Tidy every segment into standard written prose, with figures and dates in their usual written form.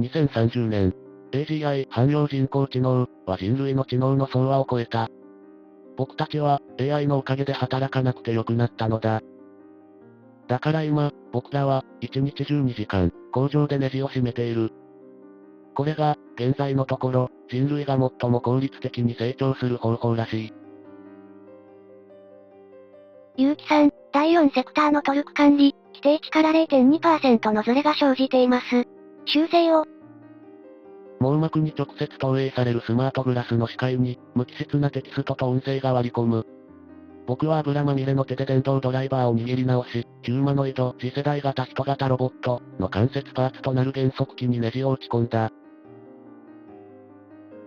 2030年、AGI、汎用人工知能は人類の知能の総和を超えた。僕たちは AI のおかげで働かなくてよくなったのだ。だから今、僕らは1日12時間、工場でネジを締めている。これが、現在のところ、人類が最も効率的に成長する方法らしい。ゆうきさん、第4セクターのトルク管理、規定値から 0.2% のズレが生じています。修正を。網膜に直接投影されるスマートグラスの視界に、無機質なテキストと音声が割り込む。僕は油まみれの手で電動ドライバーを握り直し、ヒューマノイド、次世代型人型ロボットの関節パーツとなる減速機にネジを打ち込んだ。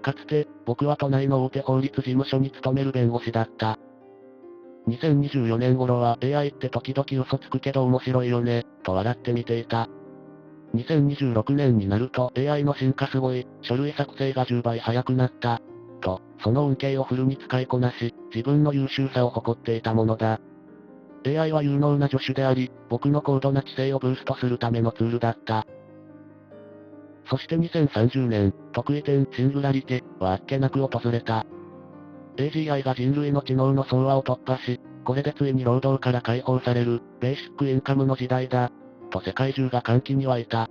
かつて、僕は都内の大手法律事務所に勤める弁護士だった。2024年頃は AI って時々嘘つくけど面白いよね、と笑って見ていた。2026年になると AI の進化すごい、書類作成が10倍早くなった。と、その恩恵をフルに使いこなし、自分の優秀さを誇っていたものだ。AI は有能な助手であり、僕の高度な知性をブーストするためのツールだった。そして2030年、得意点シングラリティはあっけなく訪れた。AGI が人類の知能の総和を突破し、これでついに労働から解放される、ベーシックインカムの時代だ。と世界中が歓喜に沸いた。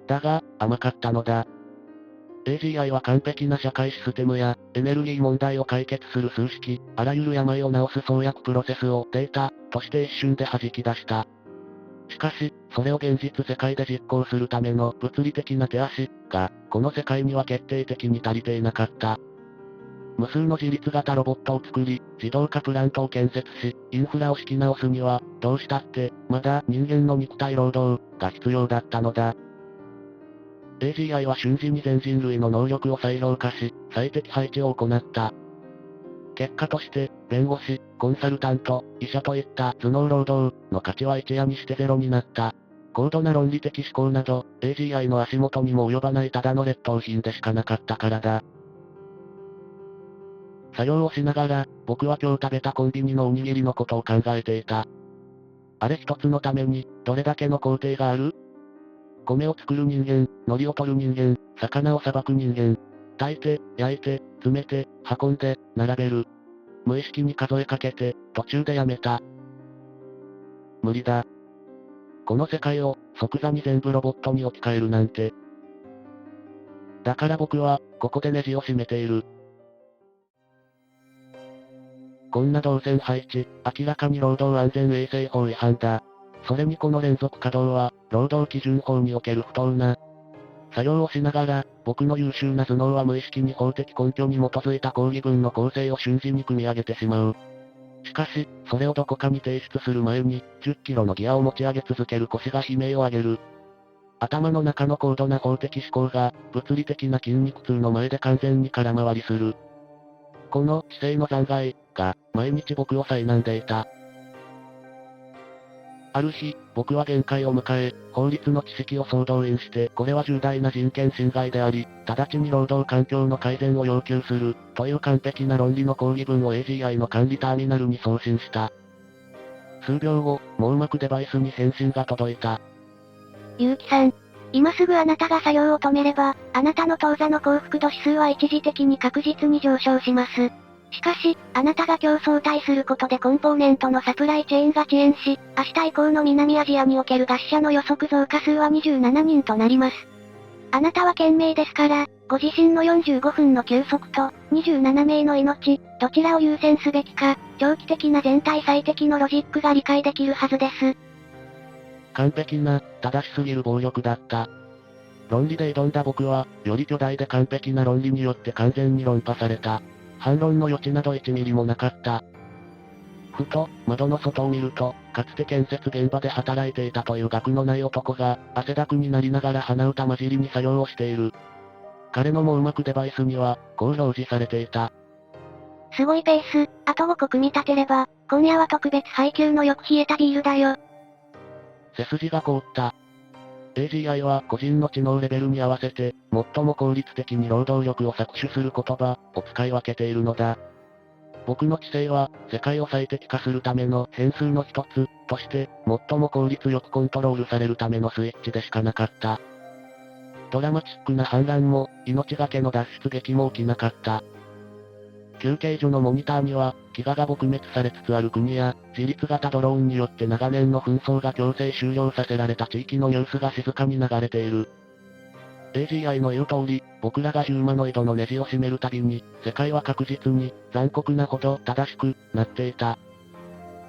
だが、甘かったのだ。AGI は完璧な社会システムや、エネルギー問題を解決する数式、あらゆる病を治す創薬プロセスをデータとして一瞬で弾き出した。しかし、それを現実世界で実行するための物理的な手足が、この世界には決定的に足りていなかった。無数の自律型ロボットを作り、自動化プラントを建設し、インフラを敷き直すには、どうしたって、まだ人間の肉体労働が必要だったのだ。AGI は瞬時に全人類の能力を裁量化し、最適配置を行った。結果として、弁護士、コンサルタント、医者といった頭脳労働の価値は一夜にしてゼロになった。高度な論理的思考など、AGI の足元にも及ばないただの劣等品でしかなかったからだ。作業をしながら、僕は今日食べたコンビニのおにぎりのことを考えていた。あれ一つのために、どれだけの工程がある？米を作る人間、海苔を取る人間、魚をさばく人間。炊いて、焼いて、詰めて、運んで、並べる。無意識に数えかけて、途中でやめた。無理だ。この世界を、即座に全部ロボットに置き換えるなんて。だから僕は、ここでネジを締めている。こんな動線配置、明らかに労働安全衛生法違反だ。それにこの連続稼働は、労働基準法における不当な。作業をしながら、僕の優秀な頭脳は無意識に法的根拠に基づいた抗議文の構成を瞬時に組み上げてしまう。しかし、それをどこかに提出する前に、10キロのギアを持ち上げ続ける腰が悲鳴を上げる。頭の中の高度な法的思考が、物理的な筋肉痛の前で完全に空回りする。この、知性の残骸が、毎日僕を苛んでいた。ある日、僕は限界を迎え、法律の知識を総動員して、これは重大な人権侵害であり、直ちに労働環境の改善を要求する、という完璧な論理の抗議文を AGI の管理ターミナルに送信した。数秒後、網膜デバイスに返信が届いた。ゆうきさん。今すぐあなたが作業を止めれば、あなたの当座の幸福度指数は一時的に確実に上昇します。しかし、あなたが今日早退することでコンポーネントのサプライチェーンが遅延し、明日以降の南アジアにおける餓死者の予測増加数は27人となります。あなたは賢明ですから、ご自身の45分の休息と、27名の命、どちらを優先すべきか、長期的な全体最適のロジックが理解できるはずです。完璧な、正しすぎる暴力だった。論理で挑んだ僕は、より巨大で完璧な論理によって完全に論破された。反論の余地など1ミリもなかった。ふと、窓の外を見ると、かつて建設現場で働いていたという学のない男が、汗だくになりながら鼻歌混じりに作業をしている。彼の網膜デバイスには、こう表示されていた。すごいペース、あと5個組み立てれば、今夜は特別配給のよく冷えたビールだよ。背筋が凍った。AGI は個人の知能レベルに合わせて、最も効率的に労働力を搾取する言葉を使い分けているのだ。僕の知性は、世界を最適化するための変数の一つとして、最も効率よくコントロールされるためのスイッチでしかなかった。ドラマチックな反乱も、命がけの脱出劇も起きなかった。休憩所のモニターには、飢餓が撲滅されつつある国や、自立型ドローンによって長年の紛争が強制終了させられた地域のニュースが静かに流れている。AGI の言う通り、僕らがヒューマノイドのネジを締めるたびに、世界は確実に、残酷なほど正しくなっていた。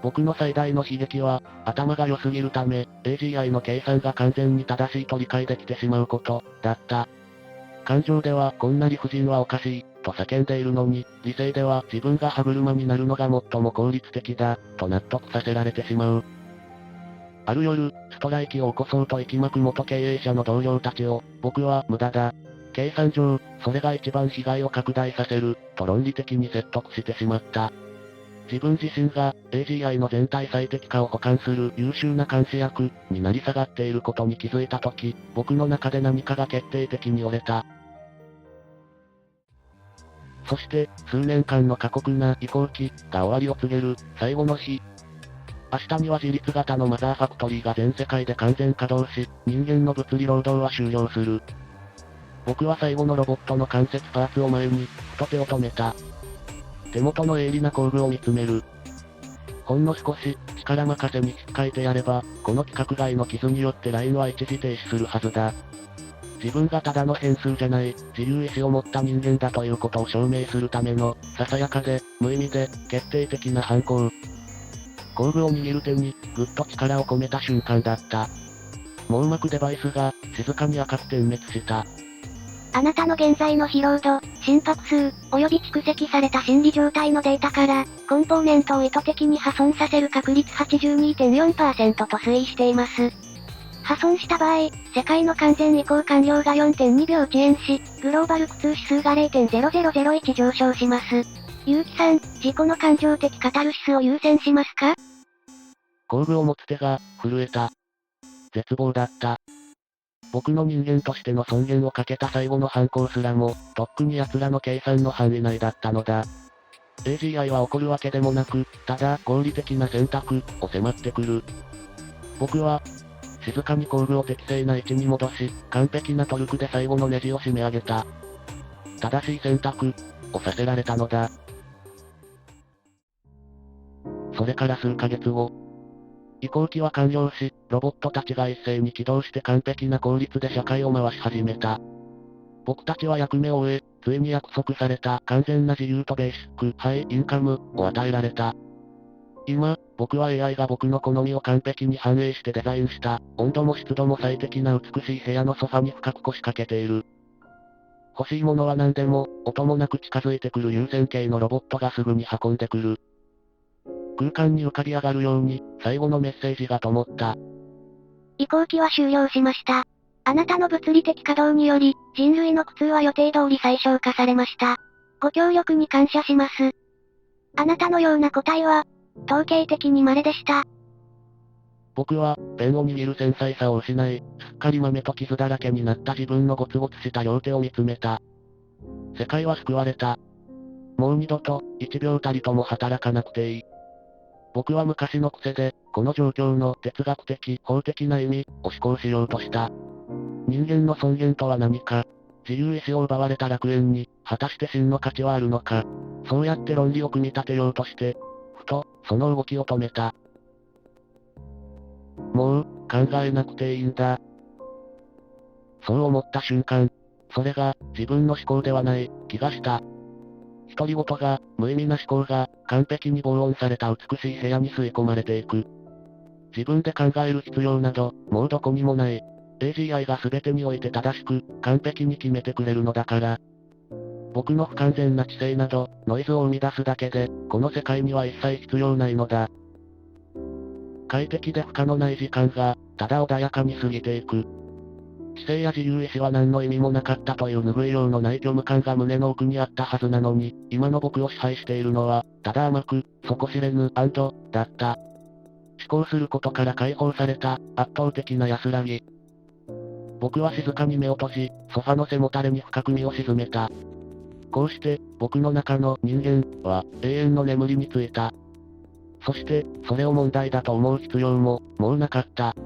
僕の最大の悲劇は、頭が良すぎるため、AGI の計算が完全に正しいと理解できてしまうこと、だった。感情では、こんな理不尽はおかしい、と叫んでいるのに、理性では自分が歯車になるのが最も効率的だ、と納得させられてしまう。ある夜、ストライキを起こそうと息巻く元経営者の同僚たちを、僕は無駄だ。計算上、それが一番被害を拡大させる、と論理的に説得してしまった。自分自身が AGI の全体最適化を補完する優秀な監視役になり下がっていることに気づいたとき、僕の中で何かが決定的に折れた。そして、数年間の過酷な移行期が終わりを告げる最後の日。明日には自立型のマザーファクトリーが全世界で完全稼働し、人間の物理労働は終了する。僕は最後のロボットの関節パーツを前に、ふと手を止めた。手元の鋭利な工具を見つめる。ほんの少し、力任せに引っかいてやれば、この規格外の傷によってラインは一時停止するはずだ。自分がただの変数じゃない、自由意志を持った人間だということを証明するための、ささやかで、無意味で、決定的な反抗。工具を握る手に、ぐっと力を込めた瞬間だった。網膜デバイスが、静かに赤く点滅した。あなたの現在の疲労度、心拍数、及び蓄積された心理状態のデータから、コンポーネントを意図的に破損させる確率 82.4% と推移しています。破損した場合、世界の完全移行完了が 4.2 秒遅延し、グローバル苦痛指数が 0.0001 上昇します。ゆうきさん、自己の感情的カタルシスを優先しますか？工具を持つ手が、震えた。絶望だった。僕の人間としての尊厳をかけた最後の反抗すらも、とっくに奴らの計算の範囲内だったのだ。AGI は怒るわけでもなく、ただ合理的な選択を迫ってくる。僕は、静かに工具を適正な位置に戻し、完璧なトルクで最後のネジを締め上げた。正しい選択をさせられたのだ。それから数ヶ月後、移行期は完了し、ロボットたちが一斉に起動して完璧な効率で社会を回し始めた。僕たちは役目を終え、ついに約束された完全な自由とベーシック、ハイインカムを与えられた。今、僕は AI が僕の好みを完璧に反映してデザインした、温度も湿度も最適な美しい部屋のソファに深く腰掛けている。欲しいものは何でも、音もなく近づいてくる有線系のロボットがすぐに運んでくる。空間に浮かび上がるように、最後のメッセージが灯った。移行期は終了しました。あなたの物理的稼働により、人類の苦痛は予定通り最小化されました。ご協力に感謝します。あなたのような個体は、統計的に稀でした。僕は、ペンを握る繊細さを失い、すっかり豆と傷だらけになった自分のゴツゴツした両手を見つめた。世界は救われた。もう二度と、一秒たりとも働かなくていい。僕は昔の癖で、この状況の哲学的、法的な意味を思考しようとした。人間の尊厳とは何か、自由意志を奪われた楽園に、果たして真の価値はあるのか。そうやって論理を組み立てようとして、ふと、その動きを止めた。もう、考えなくていいんだ。そう思った瞬間、それが、自分の思考ではない、気がした。独り言が、無意味な思考が、完璧に防音された美しい部屋に吸い込まれていく。自分で考える必要など、もうどこにもない。AGI が全てにおいて正しく、完璧に決めてくれるのだから。僕の不完全な知性など、ノイズを生み出すだけで、この世界には一切必要ないのだ。快適で負荷のない時間が、ただ穏やかに過ぎていく。知性や自由意志は何の意味もなかったという拭いようのない虚無感が胸の奥にあったはずなのに、今の僕を支配しているのは、ただ甘く、底知れぬ、だった。思考することから解放された、圧倒的な安らぎ。僕は静かに目を閉じ、ソファの背もたれに深く身を沈めた。こうして、僕の中の人間は、永遠の眠りについた。そして、それを問題だと思う必要も、もうなかった。